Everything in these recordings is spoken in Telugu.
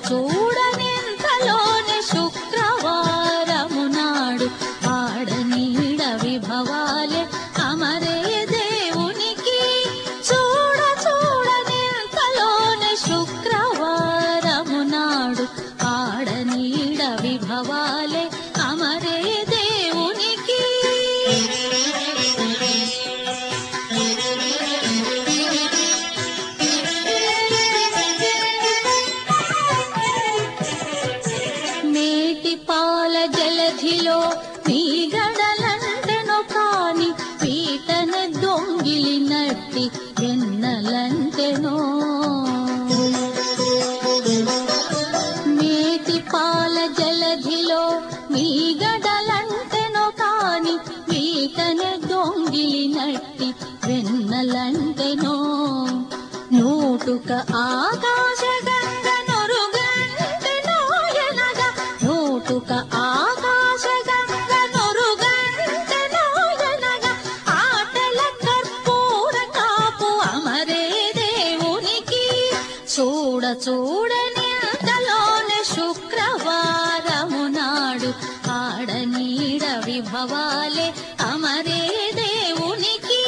చూడనింతలోనే శుక్రవారము నాడు ఆడనీడ విభవాలే అమరే దేవునికి చూడనింతలోనే శుక్రవారము నాడు ఆడనీడ విభవాలే అమరే దేవునికి నేటి పాల జలధిలో నీ గడలంటెనో కాని పీటన దొంగిలినట్టి వెన్నలంటెనో నేటి పాల జలధిలో నీ గడలంటెనో కాని పీటన దొంగిలినట్టి వెన్నలంటెనో నూటుక ఆకాశ గంగ నొరుగంటెనో ఎనగా నూటుక ఆకాశ గంగ నొరుగంటెనో ఎనగా ఆటల కర్పూర కాపు అమరే దేవునికి చూడనింతలోనే శుక్రవారము నాడు ఆడనీడ విభవాలే అమరే దేవునికి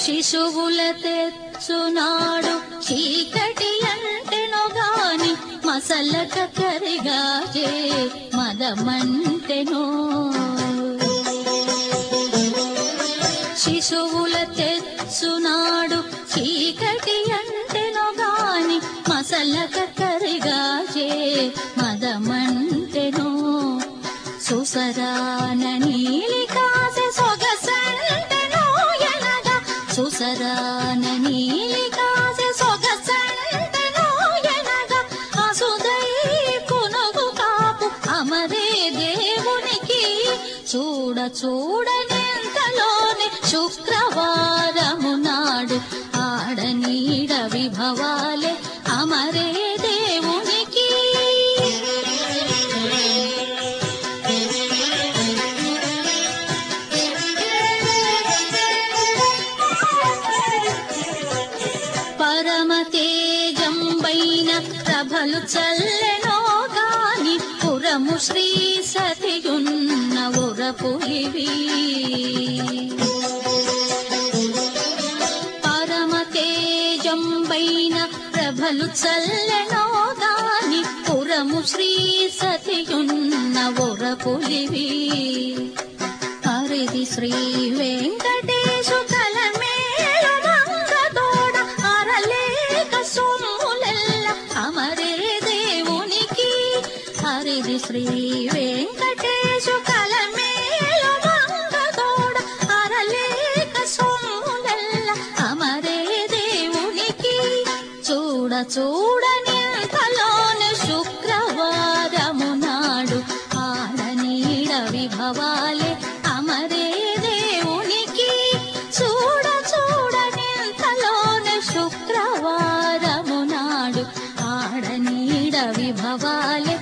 శిశువుల తెచ్చునాడు చీకటి అంటెనో గాని మసలక కరిగాజే మదమంటెనో శిశువుల తెచ్చునాడు చీకటి అంటెనో గాని మసలక కరిగాజే మదమంటెనో సుసరాన నీలి కాసె సొగసంటెనో ఎనగా సుసరాన నీలి కాసె సొగసంటెనో ఎనగా అసుదై పునుగు కాపు అమరే దేవునికి చూడనింతలోనే శుక్రవారము నాడు ఆడనీడ విభవాలే అమరే దేవునికి పరమ తేజంబైన ప్రభలు చల్లెనో గాని పురము శ్రీ సతియున్న ఉరపులివి పరమ తేజంబైన ప్రభలు చల్లెనో గాని పురము శ్రీ సతియున్న ఉరపులివి హరిది శ్రీ వెంకటేశు తలమేలు రంగతోడ అరలేక సొమ్ములెల్ల అమరే దేవునికి హరిది శ్రీ వెంకటేశు తలమేలు రంగతోడ అరలేక సొమ్ములెల్ల అమరే దేవునికి చూడనింతలోనే శుక్రవారము నాడు ఆడనీడ విభవాలే అమరే దేవునికి చూడనింతలోనే శుక్రవారము నాడు ఆడనీడ విభవాలే